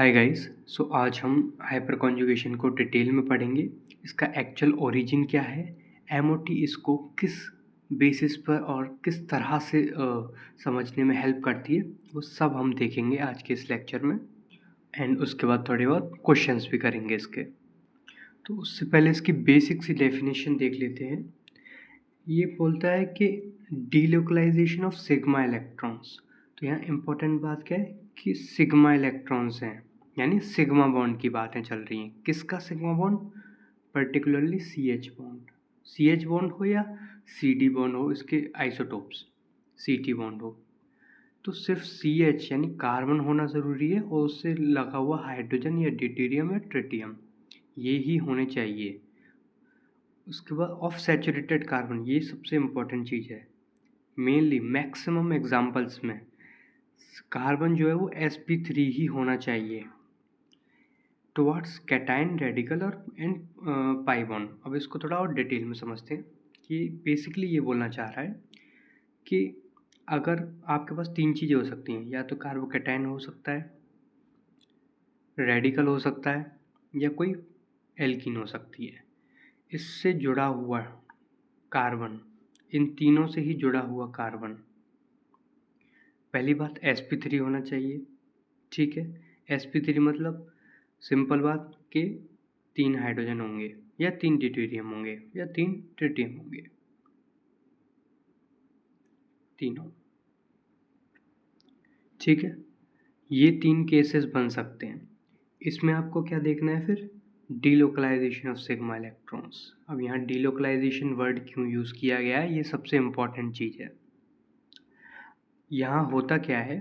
Hi guys. सो आज हम hyper conjugation को डिटेल में पढ़ेंगे। इसका एक्चुअल ओरिजिन क्या है, एमओटी इसको किस बेसिस पर और किस तरह से समझने में हेल्प करती है, वो सब हम देखेंगे आज के इस लेक्चर में। एंड उसके बाद थोड़े बहुत क्वेश्चंस भी करेंगे इसके। तो उससे पहले इसकी बेसिक सी डेफिनेशन देख लेते हैं। ये बोलता है कि डीलोकलाइजेशन ऑफ सिग्मा इलेक्ट्रॉन्स। तो यहाँ इम्पोर्टेंट बात क्या है कि सिग्मा इलेक्ट्रॉन्स हैं, यानी सिग्मा बॉन्ड की बातें चल रही हैं। किसका sigma bond? Particularly C H bond. C H bond हो या सी डी बॉन्ड हो, इसके आइसोटोप्स सी टी बॉन्ड हो, तो सिर्फ सी एच यानी कार्बन होना ज़रूरी है और उससे लगा हुआ हाइड्रोजन या ड्यूटेरियम या ट्रिटियम ये ही होने चाहिए। उसके बाद ऑफ सैचुरेटेड कार्बन, ये सबसे इम्पोर्टेंट चीज़ है। मेनली मैक्सिमम एग्जांपल्स में कार्बन जो है वो sp3 ही होना चाहिए टुवर्ड्स कैटायन रेडिकल और एंड पाई बॉन्ड। अब इसको थोड़ा और डिटेल में समझते हैं कि बेसिकली ये बोलना चाह रहा है कि अगर आपके पास तीन चीज़ें हो सकती हैं, या तो कार्बोकैटायन हो सकता है, रेडिकल हो सकता है, या कोई एल्कीन हो सकती है। इससे जुड़ा हुआ कार्बन, इन तीनों से ही जुड़ा हुआ कार्बन, पहली बात sp3 होना चाहिए। ठीक है, sp3 मतलब सिंपल बात कि 3 हाइड्रोजन होंगे या 3 ड्यूटेरियम होंगे या 3 ट्रिटियम होंगे, तीनों। ठीक है, ये 3 केसेस बन सकते हैं। इसमें आपको क्या देखना है फिर? Delocalisation of sigma electrons. अब यहाँ डीलोकलाइजेशन वर्ड क्यों यूज़ किया गया है, ये सबसे इम्पॉर्टेंट चीज़ है। यहाँ होता क्या है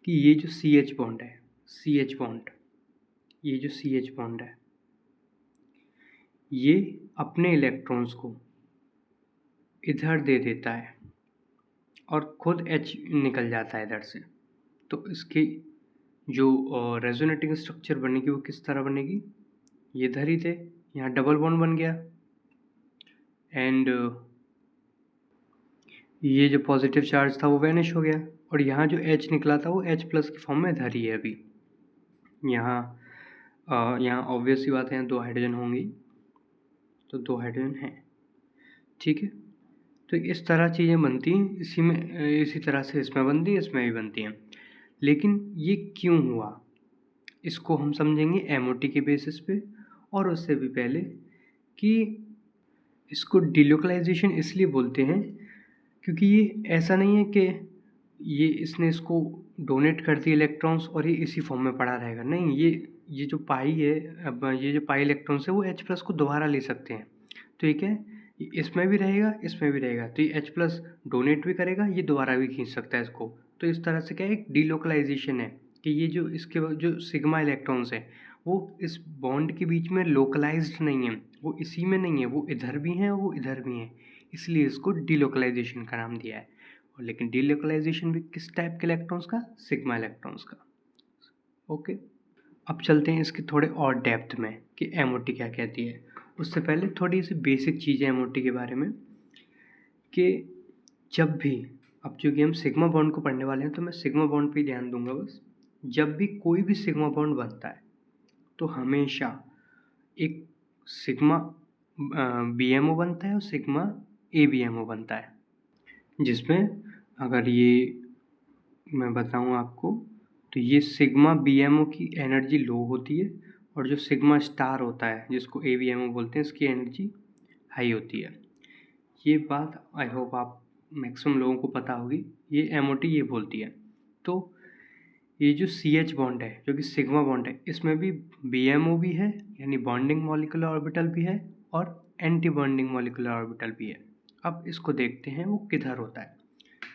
कि ये जो सी एच बॉन्ड है, सी एच बॉन्ड, ये जो सी एच बॉन्ड है, ये अपने इलेक्ट्रॉन्स को इधर दे देता है और खुद H निकल जाता है इधर से। तो इसकी जो रेजोनेटिंग स्ट्रक्चर बनेगी वो किस तरह बनेगी? ये इधर ही थे, यहाँ डबल बॉन्ड बन गया, एंड ये जो पॉजिटिव चार्ज था वो वैनिश हो गया, और यहाँ जो H निकला था वो H प्लस की फॉर्म में इधर ही है अभी। यहाँ ऑब्वियस सी बात है, यहाँ 2 हाइड्रोजन होंगी, तो 2 हाइड्रोजन हैं। ठीक है, तो इस तरह चीज़ें बनती हैं, इसी तरह से इसमें बनती है, इसमें भी बनती हैं। लेकिन ये क्यों हुआ, इसको हम समझेंगे एमओटी के बेसिस पे। और उससे भी पहले कि इसको डिलोकलाइजेशन इसलिए बोलते हैं क्योंकि ये ऐसा नहीं है कि इसने इसको डोनेट कर दिए इलेक्ट्रॉन्स और ये इसी फॉर्म में पड़ा रहेगा। नहीं, ये जो पाई है, अब ये जो पाई इलेक्ट्रॉन्स है वो H प्लस को दोबारा ले सकते हैं। तो ये क्या है, इसमें भी रहेगा, इसमें भी रहेगा, तो ये H प्लस डोनेट भी करेगा, ये दोबारा भी खींच सकता है इसको। तो इस तरह से क्या है, एक डीलोकलाइजेशन है कि ये जो इसके जो सिग्मा इलेक्ट्रॉन्स है वो इस बॉन्ड के बीच में लोकलाइज्ड नहीं है, वो इसी में नहीं है, वो इधर भी हैं वो इधर भी हैं, इसलिए इसको डीलोकलाइजेशन का नाम दिया है। और लेकिन डीलोकलाइजेशन भी किस टाइप के इलेक्ट्रॉन्स का? सिग्मा इलेक्ट्रॉन्स का। ओके, अब चलते हैं इसके थोड़े और डेप्थ में कि एमओटी क्या कहती है। उससे पहले थोड़ी सी बेसिक चीज़ें एमओटी के बारे में कि जब भी, अब चूँकि हम सिग्मा बॉन्ड को पढ़ने वाले हैं तो मैं सिग्मा बॉन्ड पे ही ध्यान दूंगा बस। जब भी कोई भी सिग्मा बॉन्ड बनता है तो हमेशा एक सिग्मा BMO बनता है और सिग्मा ABMO बनता है, जिसमें अगर ये मैं बताऊं आपको तो ये सिग्मा BMO की एनर्जी लो होती है और जो सिग्मा स्टार होता है जिसको ABMO बोलते हैं, इसकी एनर्जी हाई होती है। ये बात आई होप आप मैक्सिमम लोगों को पता होगी, ये MOT ये बोलती है। तो ये जो CH बॉन्ड है जो कि सिग्मा बॉन्ड है, इसमें भी BMO भी है, यानी बॉन्डिंग मॉलिक्यूलर ऑर्बिटल भी है, और एंटी बॉन्डिंग मॉलिक्यूलर ऑर्बिटल भी है। अब इसको देखते हैं वो किधर होता है।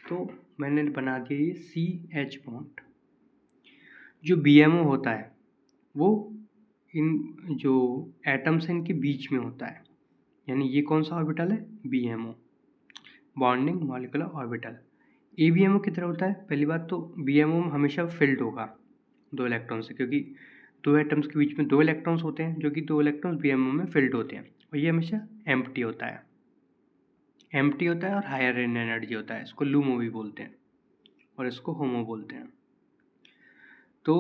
तो मैंने बना दिया ये CH बॉन्ड। जो BMO होता है वो इन जो एटम्स हैं इनके बीच में होता है, यानी ये कौन सा ऑर्बिटल है? BMO, bonding molecular orbital. ABMO किधर होता है? पहली बात तो BMO में हमेशा फिल्ड होगा 2 इलेक्ट्रॉन से, क्योंकि 2 एटम्स के बीच में 2 इलेक्ट्रॉन्स होते हैं, जो कि 2 इलेक्ट्रॉन्स BMO में फिल्ड होते हैं, और ये हमेशा एम्प्टी होता है, और हायर इन एनर्जी होता है। इसको लूमो भी बोलते हैं और इसको होमो बोलते हैं। तो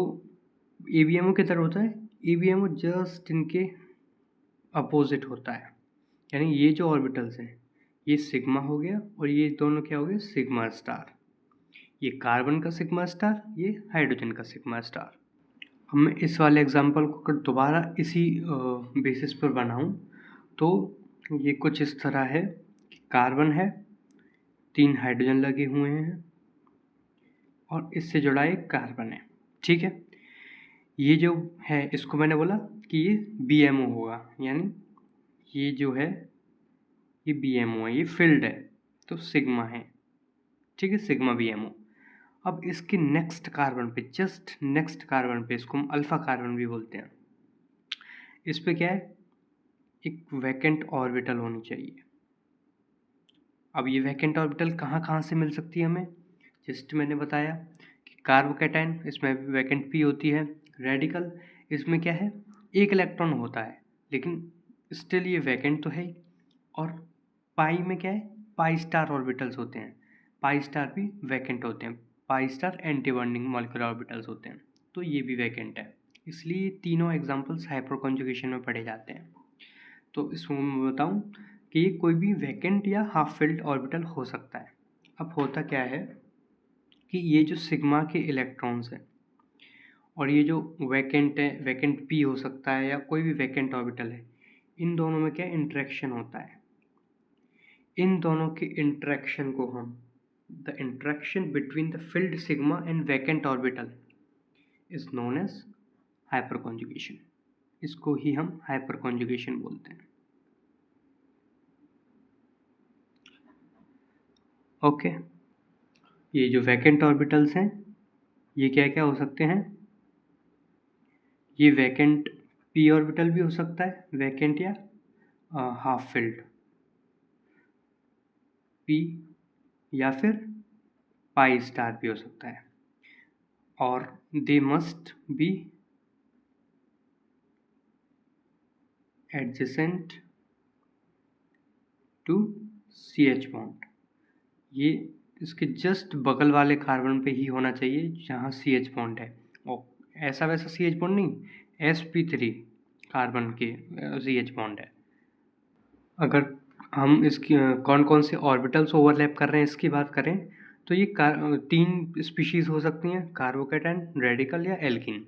ABMO किधर होता है? ABMO जस्ट इनके अपोजिट होता है, यानी ये जो ऑर्बिटल्स हैं ये सिग्मा हो गया और ये दोनों क्या हो गए? Sigma star. ये कार्बन का सिग्मा स्टार, ये हाइड्रोजन का सिग्मा स्टार। अब मैं इस वाले एग्जांपल को अगर दोबारा इसी बेसिस पर बनाऊं तो ये कुछ इस तरह है कि कार्बन है, 3 हाइड्रोजन लगे हुए हैं और इससे जुड़ा एक कार्बन है, ठीक है। ये जो है इसको मैंने बोला कि ये BMO होगा, यानी ये जो है ये BMO है, ये फील्ड है तो सिग्मा है, ठीक है, सिग्मा BMO। अब इसके नेक्स्ट कार्बन पे, जस्ट नेक्स्ट कार्बन पे, इसको हम अल्फा कार्बन भी बोलते हैं, इस पे क्या है? एक वैकेंट ऑर्बिटल होनी चाहिए। अब ये वैकेंट ऑर्बिटल कहाँ कहाँ से मिल सकती है हमें? जस्ट मैंने बताया कि कार्बोकैटायन, इसमें वैकेंट पी होती है। रेडिकल, इसमें क्या है? एक इलेक्ट्रॉन होता है लेकिन स्टिल ये वैकेंट तो है ही। और पाई में क्या है? पाई स्टार ऑर्बिटल्स होते हैं, पाई स्टार भी वैकेंट होते हैं, pi star anti bonding molecular orbitals होते हैं, तो ये भी वैकेंट है। इसलिए तीनों एग्जाम्पल्स हाइपर कॉन्जुगेशन में पढ़े जाते हैं। तो इसमें मैं बताऊँ कि ये कोई भी वैकेंट या हाफ फिल्ड ऑर्बिटल हो सकता है। अब होता क्या है कि ये जो सिग्मा के इलेक्ट्रॉन्स हैं और ये जो वैकेंट है, वैकेंट पी हो सकता है या कोई भी वैकेंट ऑर्बिटल है, इन दोनों में क्या इंटरेक्शन होता है? इन दोनों के इंटरेक्शन को हम, the interaction between the filled sigma and vacant orbital is known as hyperconjugation. इसको ही हम हाइपर कॉन्जुगेशन बोलते हैं। ओके, ये जो वैकेंट ऑर्बिटल्स हैं ये क्या क्या हो सकते हैं? ये वैकेंट पी ऑर्बिटल भी हो सकता है, वैकेंट या हाफ फिल्ड पी, या फिर पाई स्टार भी हो सकता है, और they must be adjacent to CH bond. ये इसके जस्ट बगल वाले कार्बन पे ही होना चाहिए जहाँ CH बॉन्ड है, और ऐसा वैसा CH बॉन्ड नहीं, sp3 कार्बन के CH बॉन्ड है। अगर हम इसकी कौन कौन से ऑर्बिटल्स ओवरलैप कर रहे हैं इसकी बात करें तो ये 3 स्पीशीज़ हो सकती हैं, कार्बोकैटायन, रेडिकल या एल्कीन।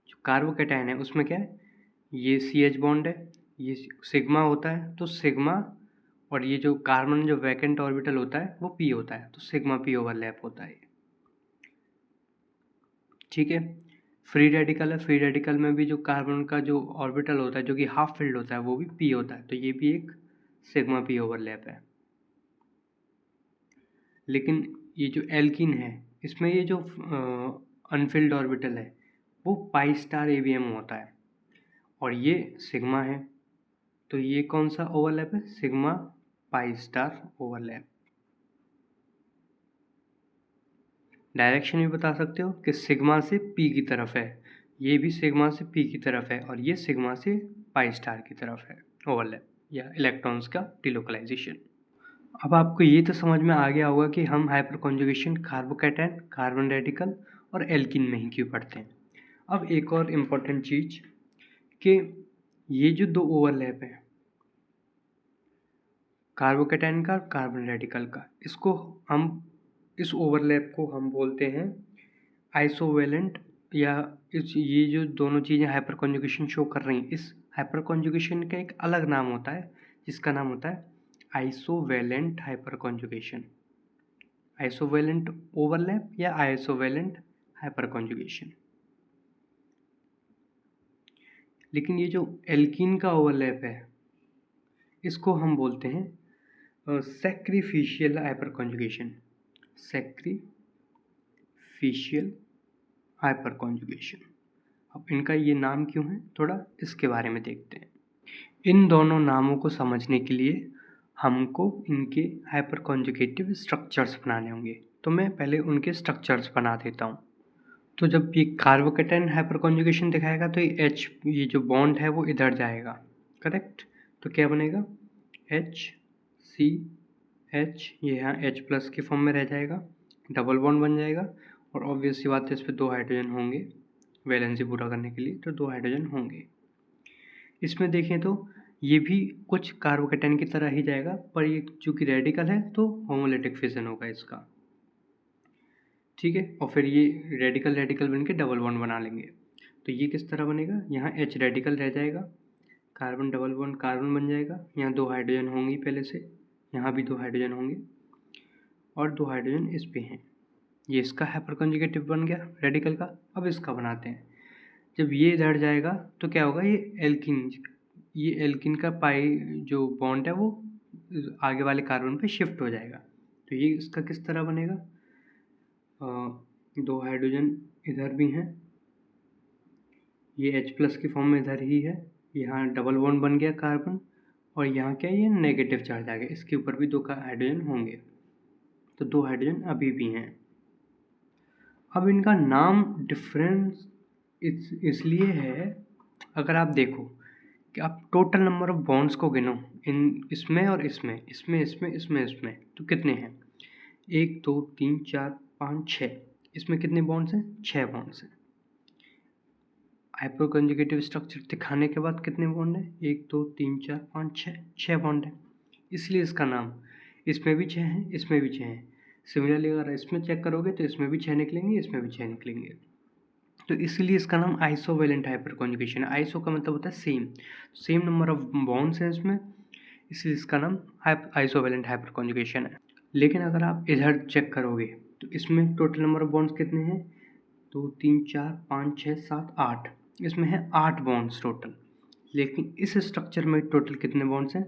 जो कार्बोकैटायन है उसमें क्या है? ये CH बॉन्ड है, ये सिग्मा होता है, तो सिग्मा, और ये जो कार्बन जो वैकेंट ऑर्बिटल होता है वो P होता है, तो सिग्मा P ओवरलैप होता है, ठीक है। फ्री रेडिकल है, फ्री रेडिकल में भी जो कार्बन का जो ऑर्बिटल होता है जो कि हाफ फिल्ड होता है वो भी P होता है, तो ये भी एक सिग्मा P ओवरलैप है। लेकिन ये जो एल्कीन है इसमें ये जो अनफिल्ड ऑर्बिटल है वो पाई स्टार ABM होता है और ये सिग्मा है, तो ये कौन सा ओवरलैप है? Sigma pi star overlap. Direction भी बता सकते हो कि सिग्मा से P की तरफ है, ये भी सिग्मा से P की तरफ है और ये सिग्मा से पाई स्टार की तरफ है ओवरलैप या इलेक्ट्रॉन्स का डिलोकलाइजेशन। अब आपको ये तो समझ में आ गया होगा कि हम hyper conjugation carbocation, carbon radical और एल्कीन में ही क्यों पढ़ते हैं। अब एक और इम्पोर्टेंट चीज़ कि ये जो 2 ओवरलैप है कार्बोकैटायन का, कार्बन रेडिकल का, इसको हम, इस ओवरलैप को हम बोलते हैं आइसोवेलेंट, या ये जो दोनों चीज़ें हाइपर कॉन्जुगेशन शो कर रही हैं, इस हाइपर कॉन्जुगेशन का एक अलग नाम होता है जिसका नाम होता है आइसोवेलेंट हाइपर कॉन्जुगेशन, आइसोवेलेंट ओवरलैप या आइसोवेलेंट हाइपर कॉन्जुगेशन। लेकिन ये जो एल्कीन का ओवरलैप है इसको हम बोलते हैं sacrificial hyper conjugation, sacrificial hyper conjugation. अब इनका ये नाम क्यों है, थोड़ा इसके बारे में देखते हैं। इन दोनों नामों को समझने के लिए हमको इनके हाइपर कॉन्जुगेटिव स्ट्रक्चर्स बनाने होंगे, तो मैं पहले उनके स्ट्रक्चर्स बना देता हूँ। तो जब ये कार्बोकैटायन हाइपर कॉन्जुगेशन दिखाएगा तो ये H, ये जो बॉन्ड है वो इधर जाएगा, करेक्ट। तो क्या बनेगा? HCH, ये यहाँ H+ के फॉर्म में रह जाएगा, डबल बॉन्ड बन जाएगा और ऑब्वियस सी बात है इस पर 2 हाइड्रोजन होंगे, वैलेंसी पूरा करने के लिए, तो 2 हाइड्रोजन होंगे। इसमें देखें तो ये भी कुछ कार्बोकेटाइन की तरह ही जाएगा, पर ये चूँकि रेडिकल है तो होमोलिटिक फिजन होगा इसका, ठीक है। और फिर ये रेडिकल रेडिकल बन के डबल बॉन्ड बना लेंगे। तो ये किस तरह बनेगा, यहाँ H रेडिकल रह जाएगा, कार्बन डबल बॉन्ड कार्बन बन जाएगा, यहाँ 2 हाइड्रोजन होंगी पहले से, यहाँ भी 2 हाइड्रोजन होंगे और 2 हाइड्रोजन इस पे हैं। ये इसका हाइपर कॉन्जुगेटिव बन गया रेडिकल का। अब इसका बनाते हैं। जब ये इधर जाएगा तो क्या होगा, ये एल्किन का पाई जो बॉन्ड है वो आगे वाले कार्बन पे शिफ्ट हो जाएगा। तो ये इसका किस तरह बनेगा, 2 हाइड्रोजन इधर भी हैं, ये H+ की फॉर्म में इधर ही है, यहाँ डबल बॉन्ड बन गया कार्बन, और यहाँ क्या ये नेगेटिव चार्ज आ गया, इसके ऊपर भी 2 हाइड्रोजन होंगे। तो 2 हाइड्रोजन अभी भी हैं। अब इनका नाम डिफरेंस इसलिए है, अगर आप देखो कि आप टोटल नंबर ऑफ बॉन्ड्स को गिनो, इसमें और इसमें, तो कितने हैं, 1 2 3 4 5 6, इसमें कितने बॉन्ड्स हैं, 6 बॉन्ड्स हैं। हाइपर कॉन्जुगेटिव स्ट्रक्चर दिखाने के बाद कितने बॉन्ड हैं, 1 2 3 4 5 6 बॉन्ड है, इसलिए इसका नाम, इसमें भी 6 हैं, इसमें भी 6 हैं। सिमिलरली अगर इसमें चेक करोगे तो इसमें भी 6 निकलेंगे, इसमें भी 6 निकलेंगे। तो इसलिए इसका नाम आइसोवेलेंट हाइपर कॉन्जुगेशन है। आइसो का मतलब होता है सेम नंबर ऑफ बॉन्ड्स हैं इसमें, इसलिए इसका नाम आइसोवेलेंट हाइपर कॉन्जुगेशन है। लेकिन अगर आप इधर चेक करोगे तो इसमें टोटल नंबर ऑफ बॉन्ड्स कितने हैं, 2 3 4 5 6 7 8, इसमें है 8 बॉन्ड्स टोटल। लेकिन इस स्ट्रक्चर में टोटल कितने बॉन्ड्स हैं,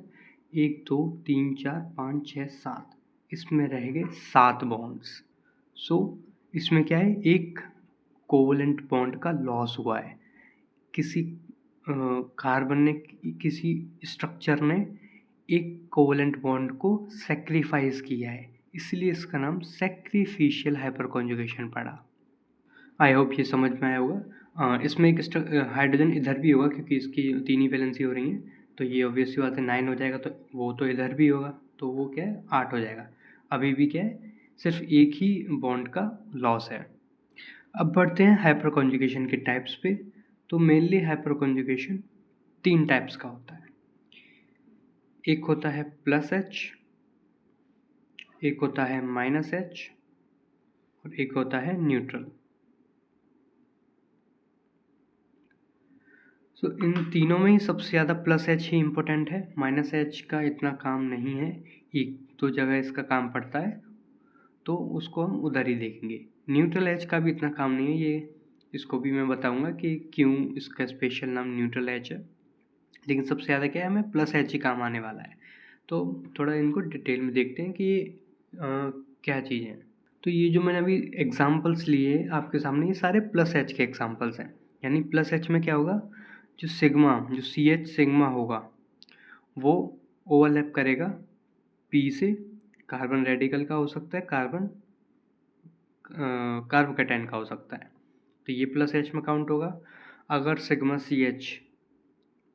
1 2 3 4 5 6 7, इसमें रहेंगे 7 बॉन्ड्स। सो इसमें क्या है, एक कोवलेंट बॉन्ड का लॉस हुआ है, किसी कार्बन ने, किसी स्ट्रक्चर ने एक कोवलेंट बॉन्ड को सेक्रीफाइस किया है, इसलिए इसका नाम सैक्रिफिशियल हाइपर कॉन्जुगेशन पड़ा। आई होप ये समझ में आया होगा। इसमें एक हाइड्रोजन इधर भी होगा क्योंकि इसकी 3 ही वैलेंसी हो रही हैं, तो ये ऑब्वियसली बात है 9 हो जाएगा, तो वो तो इधर भी होगा, तो वो क्या है 8 हो जाएगा। अभी भी क्या है, सिर्फ एक ही बॉन्ड का लॉस है। अब बढ़ते हैं हाइपर कॉन्जुगेशन के टाइप्स पे। तो मेनली हाइपर कॉन्जुगेशन 3 टाइप्स का होता है। एक होता है +H, एक होता है -H और एक होता है न्यूट्रल। सो इन तीनों में ही सबसे ज़्यादा +H ही इम्पोर्टेंट है, -H का इतना काम नहीं है, एक दो जगह इसका काम पड़ता है तो उसको हम उधर ही देखेंगे। न्यूट्रल H का भी इतना काम नहीं है, ये इसको भी मैं बताऊंगा कि क्यों इसका स्पेशल नाम न्यूट्रल H है, लेकिन सबसे ज़्यादा क्या है, हमें +H ही काम आने वाला है। तो थोड़ा इनको डिटेल में देखते हैं कि क्या चीज़ है। तो ये जो मैंने अभी एग्जांपल्स लिए आपके सामने, ये सारे +H के एग्जांपल्स हैं। यानी +H में क्या होगा, जो CH सिग्मा होगा वो ओवरलैप करेगा P से, कार्बन रेडिकल का हो सकता है, कार्बोकेटाइन का हो सकता है, तो ये +H में काउंट होगा। अगर सिग्मा CH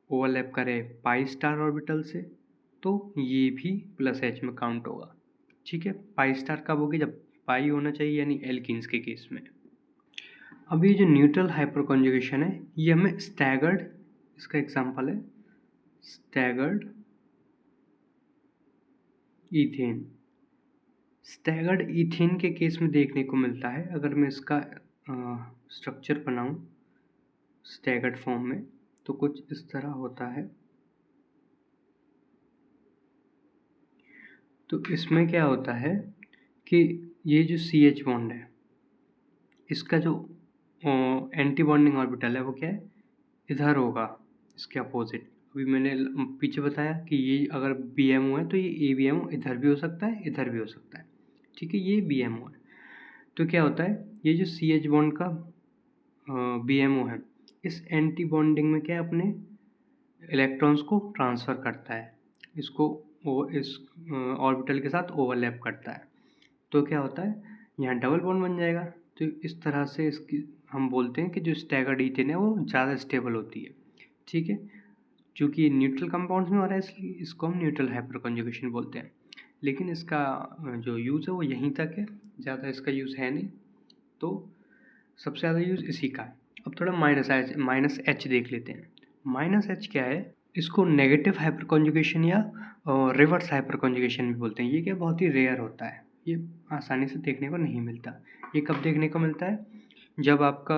ओवरलैप करे पाई स्टार ऑर्बिटल से तो ये भी +H में काउंट होगा, ठीक है। पाई स्टार कब होगी, जब पाई होना चाहिए, यानी एल्कीन्स के केस में। अब ये जो न्यूट्रल हाइपर कॉन्जुगेशन है, ये हमें स्टैगर्ड, इसका एग्जांपल है स्टैगर्ड ईथेन। स्टैगर्ड ईथेन के केस में देखने को मिलता है, अगर मैं इसका स्ट्रक्चर बनाऊं स्टैगर्ड फॉर्म में, तो कुछ इस तरह होता है। तो इसमें क्या होता है कि ये जो CH बॉन्ड है, इसका जो एंटी बॉन्डिंग ऑर्बिटल है वो क्या है, इधर होगा, इसके अपोजिट। अभी मैंने पीछे बताया कि ये अगर BMO है तो ये ABMO इधर भी हो सकता है, इधर भी हो सकता है, ठीक है। ये BMO है, तो क्या होता है, ये जो CH बॉन्ड का BMO है, इस एंटी बॉन्डिंग में क्या अपने इलेक्ट्रॉन्स को ट्रांसफ़र करता है, इसको वो इस ऑर्बिटल के साथ ओवरलैप करता है, तो क्या होता है, यहाँ डबल बॉन्ड बन जाएगा। तो इस तरह से इसकी हम बोलते हैं कि जो स्टैगर्ड ईथेन है वो ज़्यादा स्टेबल होती है, ठीक है। चूँकि ये न्यूट्रल कंपाउंड्स में हो रहा है इसलिए इसको हम न्यूट्रल हाइपर कॉन्जुगेशन बोलते हैं, लेकिन इसका जो यूज़ है वो यहीं तक है, ज़्यादा इसका यूज़ है नहीं, तो सबसे ज़्यादा यूज़ इसी का है। अब थोड़ा माइनस एच देख लेते हैं। माइनस एच क्या है, इसको नेगेटिव हाइपर कॉन्जुगेशन या रिवर्स हाइपर कॉन्जुगेशन भी बोलते हैं। ये क्या बहुत ही रेयर होता है, ये आसानी से देखने को नहीं मिलता। ये कब देखने को मिलता है, जब आपका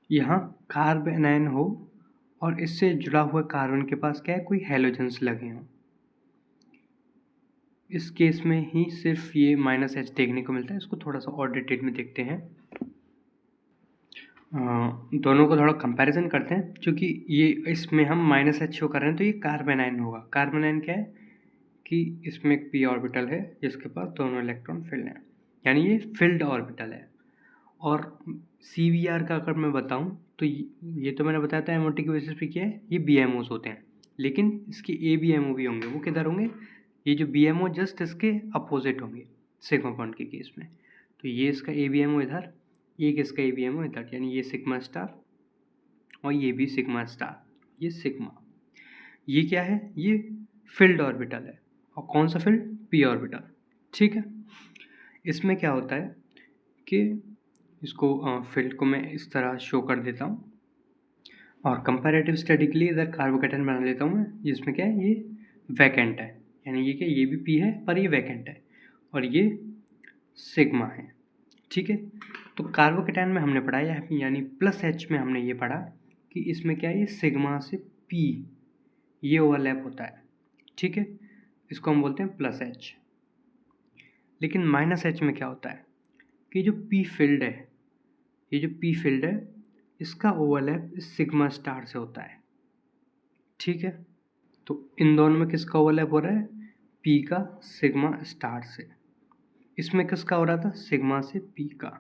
यहाँ कार्बन आयन हो और इससे जुड़ा हुआ कार्बन के पास क्या है, कोई हैलोजेंस लगे हों। इस केस में ही सिर्फ ये माइनस एच देखने को मिलता है। इसको थोड़ा सा और डिटेल में देखते हैं, दोनों को थोड़ा कंपैरिजन करते हैं। क्योंकि ये इसमें हम माइनस एच शो कर रहे हैं तो ये कार्बन आयन होगा। कार्बन आयन क्या है कि इसमें एक पी ऑर्बिटल है जिसके पास दोनों इलेक्ट्रॉन फिल्ड हैं, यानी ये फिल्ड ऑर्बिटल है। और CBr का अगर मैं बताऊं तो ये तो मैंने बताया था MOT की बेसिस पे क्या है, ये BMOs होते हैं, लेकिन इसके ABMO भी होंगे। वो किधर होंगे, ये जो BMO जस्ट इसके अपोजिट होंगे सिग्मा बॉन्ड के केस में। तो ये इसका ABMO इधर, ये किसका ABMO इधर, यानी ये सिग्मा स्टार और ये भी सिग्मा स्टार, ये सिग्मा। ये क्या है, ये फील्ड ऑर्बिटल है। और कौन सा फील्ड, पी ऑर्बिटल। ठीक है, इसमें क्या होता है कि इसको फील्ड को मैं इस तरह शो कर देता हूँ और कंपैरेटिव स्टडी के लिए इधर कार्बोकैटायन बना लेता हूँ मैं, जिसमें क्या है, ये वैकेंट है, यानी ये क्या, ये भी पी है पर ये वैकेंट है और ये सिग्मा है। ठीक है, तो कार्बोकैटायन में हमने पढ़ा है, यानी प्लस एच में हमने ये पढ़ा कि इसमें क्या है, ये सिग्मा से पी ये ओवरलैप होता है। ठीक है, इसको हम बोलते हैं प्लस एच। लेकिन माइनस एच में क्या होता है कि जो पी फील्ड है, ये जो पी फील्ड है इसका ओवरलैप इस सिग्मा स्टार से होता है। ठीक है, तो इन दोनों में किसका ओवरलैप हो रहा है, पी का सिग्मा स्टार से। इसमें किसका हो रहा था, सिग्मा से पी का।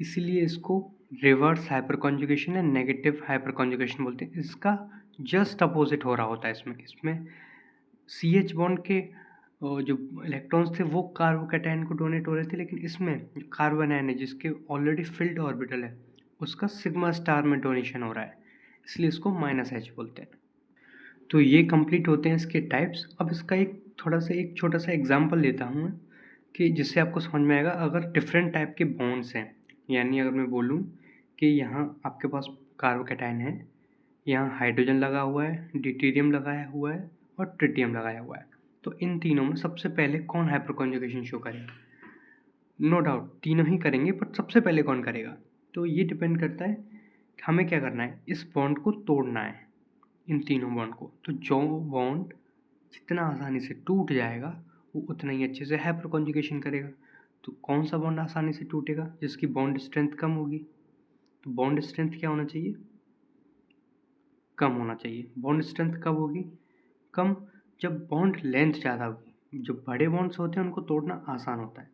इसलिए इसको रिवर्स हाइपर कॉन्जुगेशन या नेगेटिव हाइपर कॉन्जुगेशन बोलते हैं। इसका जस्ट अपोजिट हो रहा होता है। इसमें CH बॉन्ड के जो इलेक्ट्रॉन्स थे वो कार्बोकैटायन को डोनेट हो रहे थे, लेकिन इसमें कार्बन आयन है जिसके ऑलरेडी फिल्ड ऑर्बिटल है, उसका सिग्मा स्टार में डोनेशन हो रहा है, इसलिए इसको माइनस एच बोलते हैं। तो ये कंप्लीट होते हैं इसके टाइप्स। अब इसका एक छोटा सा एग्जांपल लेता हूँ मैं, कि जिससे आपको समझ में आएगा। अगर डिफरेंट टाइप के बॉन्ड्स हैं, यानी अगर मैं बोलूँ कि यहाँ आपके पास कार्बोकैटायन है, यहाँ हाइड्रोजन लगा हुआ है, ड्यूटेरियम लगाया हुआ है और ट्रिटियम लगाया हुआ है, तो इन तीनों में सबसे पहले कौन हाइपर कॉन्जुगेशन शो करेगा। नो डाउट तीनों ही करेंगे, बट सबसे पहले कौन करेगा, तो ये डिपेंड करता है कि हमें क्या करना है, इस बॉन्ड को तोड़ना है, इन तीनों बॉन्ड को। तो जो बॉन्ड जितना आसानी से टूट जाएगा वो उतना ही अच्छे से हाइपर कॉन्जुगेशन करेगा। तो कौन सा बॉन्ड आसानी से टूटेगा, जिसकी बॉन्ड स्ट्रेंथ कम होगी। तो बॉन्ड स्ट्रेंथ क्या होना चाहिए, कम होना चाहिए। बॉन्ड स्ट्रेंथ कब होगी, कम, जब बॉन्ड लेंथ ज़्यादा होगी। जो बड़े बॉन्ड्स होते हैं उनको तोड़ना आसान होता है,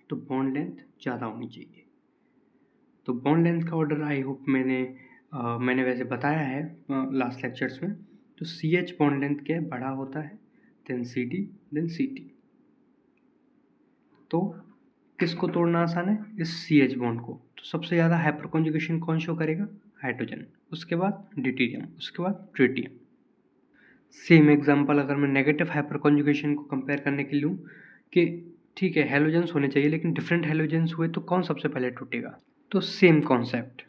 तो बॉन्ड लेंथ ज़्यादा होनी चाहिए। तो बॉन्ड लेंथ का ऑर्डर आई होप मैंने वैसे बताया है लास्ट लेक्चर्स में। तो CH बॉन्ड लेंथ क्या है, बड़ा होता है, देन CD, देन CT। तो किसको तोड़ना आसान है, इस CH बॉन्ड को। तो सबसे ज़्यादा हाइपर कॉन्जुगेशन कौन शो करेगा, हाइड्रोजन, उसके बाद ड्यूटेरियम, उसके बाद ट्रिटियम। सेम एग्जांपल अगर मैं नेगेटिव हाइपर कॉन्जुगेशन को कंपेयर करने के लिए लूँ कि ठीक है हैलोजेंस होने चाहिए, लेकिन डिफरेंट हैलोजेंस हुए तो कौन सबसे पहले टूटेगा। तो सेम कॉन्सेप्ट,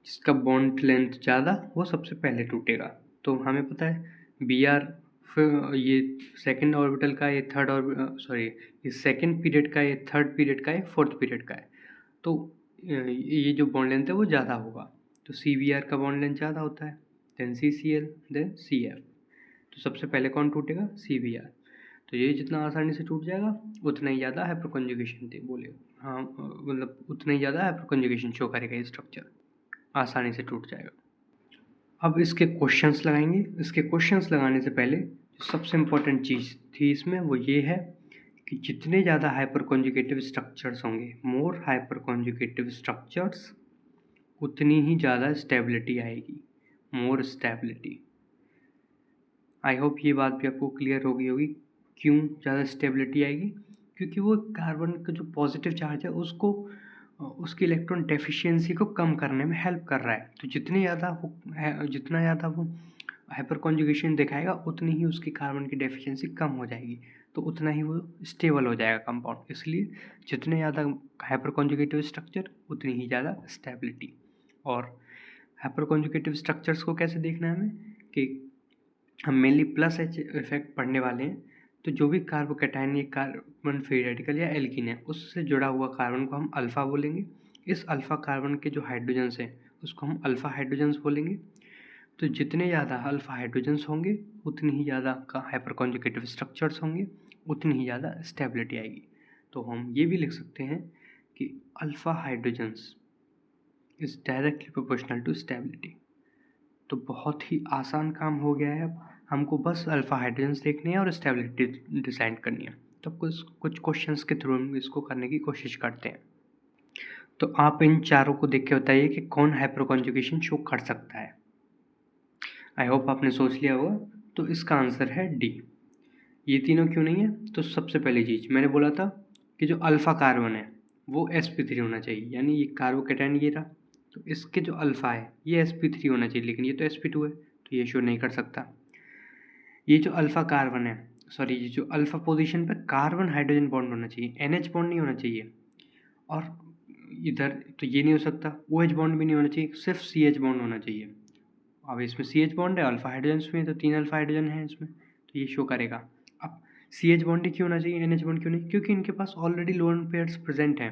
जिसका बॉन्ड लेंथ ज़्यादा वो सबसे पहले टूटेगा। तो हमें पता है Br फिर ये सेकंड ऑर्बिटल का, ये ये सेकंड पीरियड का, ये थर्ड पीरियड का, ये फोर्थ पीरियड का है। तो ये जो बॉन्ड लेंथ है वो ज़्यादा होगा, तो CBr का बॉन्ड लेंथ ज़्यादा होता है, देन CCl, देन CF। तो सबसे पहले कौन टूटेगा, CBr। तो ये जितना आसानी से टूट जाएगा उतना ही ज़्यादा हाइपर कॉन्जुगेशन दे बोले, हाँ मतलब उतना ही ज़्यादा हाइपर कॉन्जुगेशन शो करेगा, ये स्ट्रक्चर आसानी से टूट जाएगा। अब इसके क्वेश्चंस लगाएंगे। इसके क्वेश्चंस लगाने से पहले जो सबसे इम्पोर्टेंट चीज़ थी इसमें वो ये है कि जितने ज़्यादा हाइपर कॉन्जुगेटिव स्ट्रक्चर्स होंगे, मोर हाइपर कॉन्जुगेटिव स्ट्रक्चर्स, उतनी ही ज़्यादा स्टेबिलिटी आएगी, मोर स्टेबिलिटी। आई होप ये बात भी आपको क्लियर होगी क्यों ज़्यादा स्टेबिलिटी आएगी, क्योंकि वो कार्बन का जो पॉजिटिव चार्ज है उसको उसकी इलेक्ट्रॉन डेफिशिएंसी को कम करने में हेल्प कर रहा है। तो जितना ज़्यादा वो हाइपर कॉन्जुगेशन दिखाएगा उतनी ही उसकी कार्बन की डेफिशिएंसी कम हो जाएगी। तो तो उतना ही वो स्टेबल हो जाएगा कंपाउंड। इसलिए जितने ज़्यादा हाइपर कॉन्जुगेटिव स्ट्रक्चर उतनी ही ज़्यादा स्टेबिलिटी। और हाइपर कॉन्जुगेटिव स्ट्रक्चर्स को कैसे देखना है हमें कि हम मेनली प्लस एच इफेक्ट पढ़ने वाले हैं। तो जो भी कार्बोकैटायन या कार्बन फ्री रेडिकल या एल्कीन है उससे जुड़ा हुआ कार्बन को हम अल्फ़ा बोलेंगे। इस अल्फ़ा कार्बन के जो हाइड्रोजन्स हैं उसको हम अल्फ़ा हाइड्रोजन्स बोलेंगे। तो जितने ज़्यादा अल्फ़ा हाइड्रोजन्स होंगे उतनी ही ज़्यादा का हाइपर कॉन्जुगेटिव स्ट्रक्चर्स होंगे, उतनी ही ज़्यादा स्टेबिलिटी आएगी। तो हम ये भी लिख सकते हैं कि alpha hydrogens is directly proportional to stability. तो बहुत ही आसान काम हो गया है। अब हमको बस अल्फ़ा हाइड्रोजन्स देखने हैं और स्टेबिलिटी डिसाइड करनी है। तो कुछ क्वेश्चंस के थ्रू हम इसको करने की कोशिश करते हैं। तो आप इन चारों को देख के बताइए कि कौन हाइपर कॉन्जुगेशन शो कर सकता है। आई होप आपने सोच लिया होगा। तो इसका आंसर है डी। ये तीनों क्यों नहीं है? तो सबसे पहली चीज़ मैंने बोला था कि जो अल्फ़ा कार्बन है वो sp3 होना चाहिए, यानी ये कार्बोकैटायन ये रहा, तो इसके जो अल्फ़ा है ये sp3 होना चाहिए, लेकिन ये तो sp2 है, तो ये शो नहीं कर सकता। ये जो अल्फ़ा कार्बन है, सॉरी, ये जो अल्फ़ा पोजीशन पर कार्बन हाइड्रोजन बॉन्ड होना चाहिए, NH बॉन्ड नहीं होना चाहिए। और इधर तो ये नहीं हो सकता, OH बॉन्ड भी नहीं होना चाहिए, सिर्फ CH बॉन्ड होना चाहिए। अब इसमें CH बॉन्ड है, अल्फ़ा हाइड्रोजन में, तो 3 अल्फ़ा हाइड्रोजन है इसमें, तो ये शो करेगा। अब CH बॉन्ड ही क्यों होना चाहिए, NH बॉन्ड क्यों नहीं? क्योंकि इनके पास ऑलरेडी लोन पेयर्स प्रेजेंट हैं।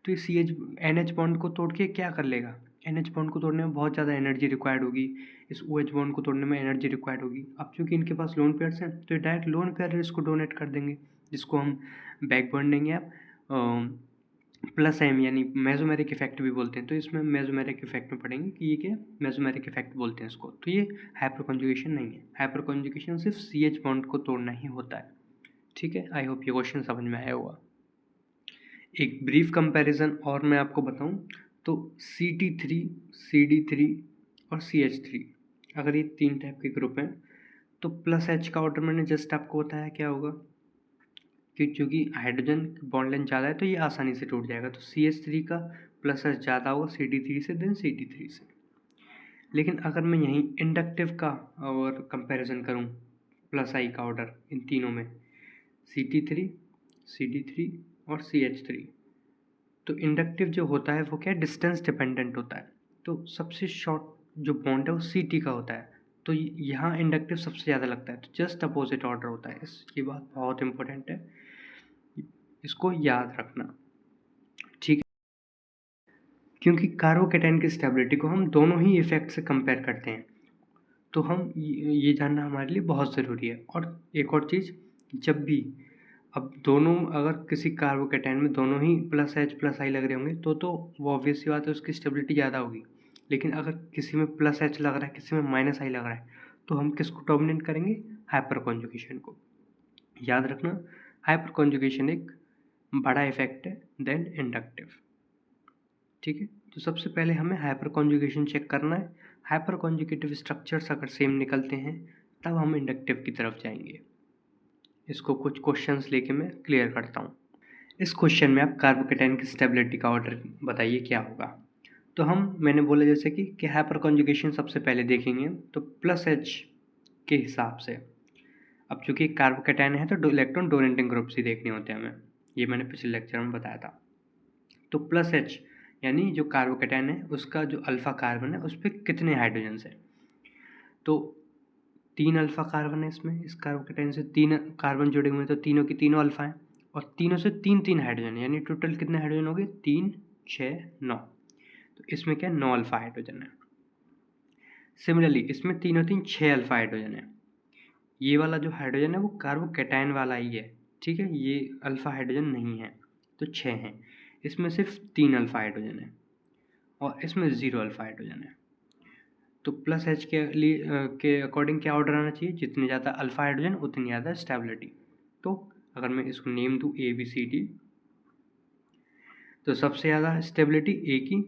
तो ये NH बॉन्ड को तोड़ के क्या कर लेगा? NH बॉन्ड को तोड़ने में बहुत ज़्यादा एनर्जी रिक्वायर्ड होगी, इस OH बॉन्ड को तोड़ने में एनर्जी रिक्वायर्ड होगी। अब चूँकि इनके पास लोन पेयर्स हैं तो ये डायरेक्ट लोन पेयर इसको डोनेट कर देंगे, जिसको हम बैक बॉन्ड देंगे आप प्लस एम, यानी मेसोमेरिक इफेक्ट भी बोलते हैं। तो इसमें मेसोमेरिक इफेक्ट में पढ़ेंगे कि ये क्या, मेसोमेरिक इफेक्ट बोलते हैं इसको। तो ये हाइपर कॉन्जुगेशन नहीं है, हाइपर कॉन्जुगेशन सिर्फ CH बॉन्ड को तोड़ना ही होता है। ठीक है, आई होप ये क्वेश्चन समझ में आया होगा। एक ब्रीफ कंपैरिजन और मैं आपको बताऊं तो CT3, CD3 और CH3, अगर ये 3 टाइप के ग्रुप हैं तो प्लस H का ऑर्डर मैंने जस्ट आपको बताया क्या होगा कि चूँकि हाइड्रोजन बॉन्ड लेंथ ज़्यादा है तो ये आसानी से टूट जाएगा, तो CH3 का प्लस H ज़्यादा होगा CD3 से देन CT3 से। लेकिन अगर मैं यहीं इंडक्टिव का और कंपैरिजन करूं प्लस I का ऑर्डर इन तीनों में CT3, CD3 और CH3, तो इंडक्टिव जो होता है वो क्या, डिस्टेंस डिपेंडेंट होता है। तो सबसे शॉर्ट जो बॉन्ड है वो CT का होता है, तो यहाँ इंडक्टिव सबसे ज़्यादा लगता है, तो जस्ट अपोजिट ऑर्डर होता है। ये बात बहुत इंपॉर्टेंट है, इसको याद रखना, ठीक है। क्योंकि कार्बोकैटायन की स्टेबिलिटी को हम दोनों ही इफेक्ट से कंपेयर करते हैं, तो हम ये जानना हमारे लिए बहुत ज़रूरी है। और एक और चीज़, जब भी अब दोनों, अगर किसी कार्बोकैटायन में दोनों ही प्लस H प्लस I लग रहे होंगे तो वो ऑब्वियस सी बात है उसकी स्टेबिलिटी ज़्यादा होगी। लेकिन अगर किसी में प्लस H लग रहा है, किसी में माइनस I लग रहा है, तो हम किसको डोमिनेट करेंगे, हाइपर कॉन्जुगेशन को। याद रखना, हाइपर कॉन्जुगेशन एक बड़ा इफेक्ट है देन इंडक्टिव, ठीक है। तो सबसे पहले हमें हाइपर कॉन्जुगेशन चेक करना है। हाइपर कॉन्जुगेटिव स्ट्रक्चर्स अगर सेम निकलते हैं तब हम इंडक्टिव की तरफ जाएंगे। इसको कुछ क्वेश्चंस लेके मैं क्लियर करता हूँ। इस क्वेश्चन में आप कार्बोकैटायन की स्टेबिलिटी का ऑर्डर बताइए क्या होगा। तो मैंने बोला जैसे कि हाइपर कॉन्जुगेशन सबसे पहले देखेंगे तो प्लस H के हिसाब से। अब चूंकि कार्बोकैटायन है तो इलेक्ट्रॉन डोनेटिंग ग्रुप्स ही देखने होते हैं हमें, ये मैंने पिछले लेक्चर में बताया था। तो प्लस H यानी जो कार्बोकैटायन है उसका जो अल्फ़ा कार्बन है उस पर कितने हाइड्रोजन्स है, तो 3 अल्फ़ा कार्बन है इसमें, इस कार्बोकैटायन से 3 कार्बन जुड़े हुए हैं, तो तीनों की तीनों अल्फ़ा हैं, और तीनों से 3 हाइड्रोजन, यानी टोटल कितने हाइड्रोजन हो गए, 3, 6, 9। तो इसमें क्या 9 अल्फ़ा हाइड्रोजन है। सिमिलरली इसमें 6 अल्फ़ा हाइड्रोजन है। ये वाला जो हाइड्रोजन है वो कार्बोकैटायन वाला ही है, ठीक है, ये अल्फ़ा हाइड्रोजन नहीं है, तो 6 हैं। इसमें सिर्फ 3 अल्फ़ा हाइड्रोजन है और इसमें 0 अल्फ़ा हाइड्रोजन है। तो प्लस H के अकॉर्डिंग क्या ऑर्डर आना चाहिए, जितने ज़्यादा अल्फ़ा हाइड्रोजन उतनी ज़्यादा स्टेबिलिटी। तो अगर मैं इसको नेम दूँ ABCD, तो सबसे ज़्यादा स्टेबिलिटी A की,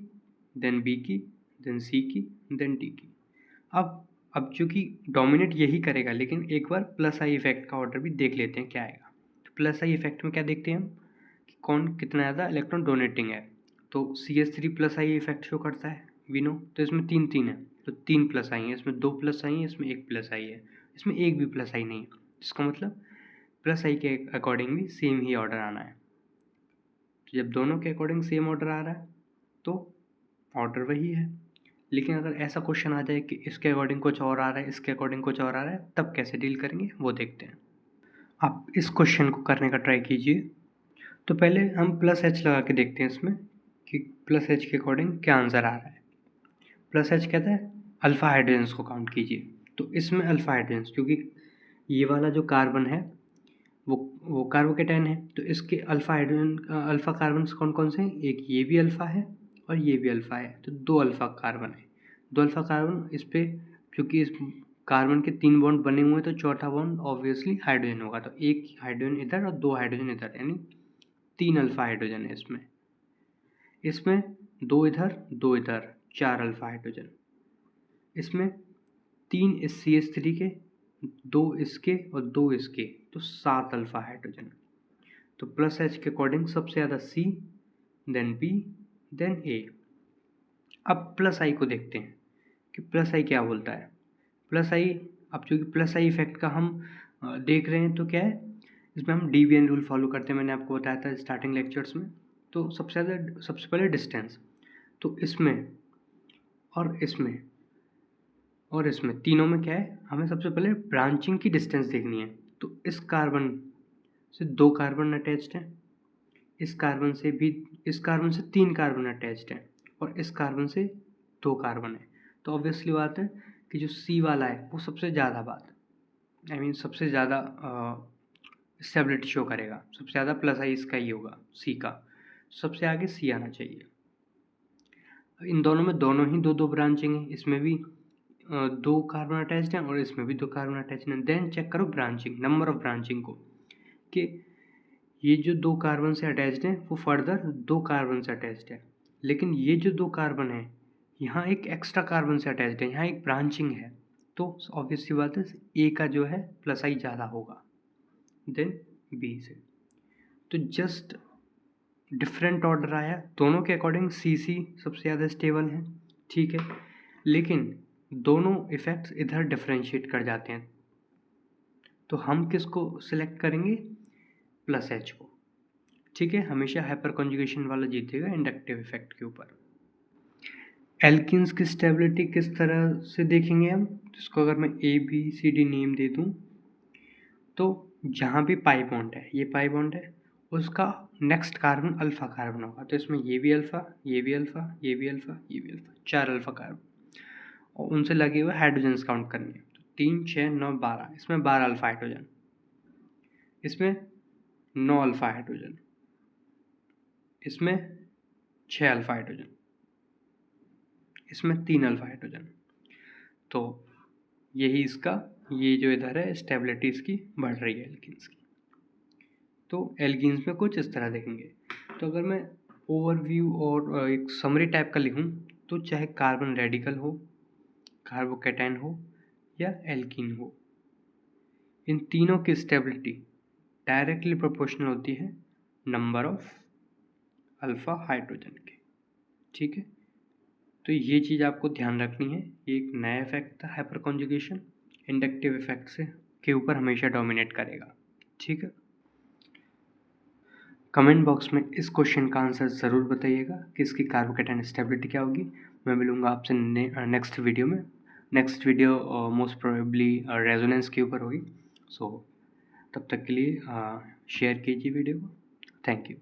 देन B की, देन C की, देन D की। अब चूँकि डोमिनेट यही करेगा, लेकिन एक बार प्लस I इफेक्ट का ऑर्डर भी देख लेते हैं क्या आएगा। तो प्लस I इफेक्ट में क्या देखते हैं हम कि कौन कितना ज़्यादा इलेक्ट्रॉन डोनेटिंग है। तो CH3 plus I effect show करता है, वी नो। तो इसमें 3 है, तो 3 प्लस I है, इसमें 2 प्लस I है, इसमें 1 प्लस I है, इसमें 1 भी प्लस I नहीं है। इसका मतलब प्लस आई के अकॉर्डिंग भी सेम ही ऑर्डर आना है। तो जब दोनों के अकॉर्डिंग सेम ऑर्डर आ रहा है तो ऑर्डर वही है। लेकिन अगर ऐसा क्वेश्चन आ जाए कि इसके अकॉर्डिंग कुछ और आ रहा है, इसके अकॉर्डिंग कुछ और आ रहा है, तब कैसे डील करेंगे वो देखते हैं। आप इस क्वेश्चन को करने का ट्राई कीजिए। तो पहले हम प्लस एच लगा के देखते हैं इसमें कि प्लस एच के अकॉर्डिंग क्या आंसर आ रहा है। प्लस एच कहता है अल्फ़ा हाइड्रोजन्स को काउंट कीजिए। तो इसमें अल्फ़ा हाइड्रोजन्स, क्योंकि ये वाला जो कार्बन है वो कार्बोकेटायन है, तो इसके अल्फ़ा हाइड्रोजन अल्फ़ा कार्बन कौन कौन से हैं? एक ये भी अल्फ़ा है और ये भी अल्फ़ा है, तो 2 अल्फ़ा कार्बन है। 2 अल्फ़ा कार्बन इस पे, क्योंकि इस कार्बन के 3 बॉन्ड बने हुए हैं तो चौथा बॉन्ड ऑब्वियसली हाइड्रोजन होगा। तो एक हाइड्रोजन इधर और 2 हाइड्रोजन इधर, यानी 3 अल्फ़ा हाइड्रोजन है इसमें। इसमें 2 इधर 2 इधर, 4 अल्फ़ा हाइड्रोजन। इसमें 3 इस CH3 के, 2 इसके और 2 इसके, तो 7 अल्फ़ा हाइड्रोजन। तो प्लस एच के अकॉर्डिंग सबसे ज़्यादा C, then B, then A। अब प्लस आई को देखते हैं कि प्लस आई क्या बोलता है। प्लस आई, अब चूँकि प्लस आई इफेक्ट का हम देख रहे हैं तो क्या है, इसमें हम DBN रूल फॉलो करते हैं, मैंने आपको बताया था स्टार्टिंग लेक्चर्स में। तो सबसे पहले डिस्टेंस, तो इसमें और इसमें और इसमें तीनों में क्या है, हमें सबसे पहले ब्रांचिंग की डिस्टेंस देखनी है। तो इस कार्बन से 2 कार्बन अटैच्ड हैं, इस कार्बन से 3 कार्बन अटैच्ड हैं और इस कार्बन से 2 कार्बन है। तो ऑब्वियसली बात है कि जो C वाला है वो सबसे ज़्यादा सबसे ज़्यादा स्टेबिलिटी शो करेगा, सबसे ज़्यादा प्लस आई इसका ही होगा, C का। सबसे आगे C आना चाहिए। इन दोनों में दोनों ही 2-2 ब्रांचिंग है, इसमें भी 2 कार्बन अटैच्ड हैं और इसमें भी 2 कार्बन अटैच्ड हैं। देन चेक करो ब्रांचिंग, नंबर ऑफ ब्रांचिंग को, कि ये जो 2 कार्बन से अटैच्ड हैं वो फर्दर 2 कार्बन से अटैच्ड है, लेकिन ये जो 2 कार्बन है यहाँ एक एक्स्ट्रा कार्बन से अटैच्ड है, यहाँ एक ब्रांचिंग है। तो ऑब्वियस सी बात है ए का जो है प्लस आई ज़्यादा होगा देन बी से। तो जस्ट डिफरेंट ऑर्डर आया, दोनों के अकॉर्डिंग सी सबसे ज़्यादा स्टेबल है, ठीक है, लेकिन दोनों इफेक्ट्स इधर डिफरेंशिएट कर जाते हैं। तो हम किसको सिलेक्ट करेंगे? प्लस एच को, ठीक है। हमेशा हाइपर कॉन्जुगेशन वाला जीतेगा इंडक्टिव इफेक्ट के ऊपर। एल्किन्स की स्टेबिलिटी किस तरह से देखेंगे हम, इसको अगर मैं ABCD नेम दे दूं, तो जहाँ भी पाई बॉन्ड है, ये पाई बॉन्ड है, उसका नेक्स्ट कार्बन अल्फा कार्बन होगा। तो इसमें ये भी अल्फा, ये भी अल्फा, ये भी अल्फा, ये भी अल्फा, 4 अल्फा कार्बन और उनसे लगे हुए हाइड्रोजन्स काउंट करने। तो 3, 6, 9, 12, इसमें 12 अल्फा हाइड्रोजन, इसमें 9 अल्फा हाइड्रोजन, इसमें 6 अल्फा हाइड्रोजन, इसमें 3 अल्फा हाइड्रोजन। तो यही इसका, ये जो इधर है स्टेबिलिटी इसकी बढ़ रही है एल्किन्स की। तो एल्किन्स में कुछ इस तरह देखेंगे। तो अगर मैं ओवरव्यू और एक समरी टाइप का लिखूं, तो चाहे कार्बन रेडिकल हो, कार्बोकेटायन हो या एल्कीन हो, इन तीनों की स्टेबिलिटी डायरेक्टली प्रोपोर्शनल होती है नंबर ऑफ अल्फा हाइड्रोजन के, ठीक है। तो ये चीज़ आपको ध्यान रखनी है। ये एक नया इफेक्ट था हाइपर कॉन्जुगेशन, इंडक्टिव इफेक्ट से के ऊपर हमेशा डोमिनेट करेगा, ठीक है। कमेंट बॉक्स में इस क्वेश्चन का आंसर ज़रूर बताइएगा कि इसकी कार्बोकेटायन स्टेबिलिटी क्या होगी। मैं मिलूँगा आपसे नेक्स्ट वीडियो में। Next video most probably resonance के ऊपर होगी। सो तब तक के लिए शेयर कीजिए वीडियो को। Thank you.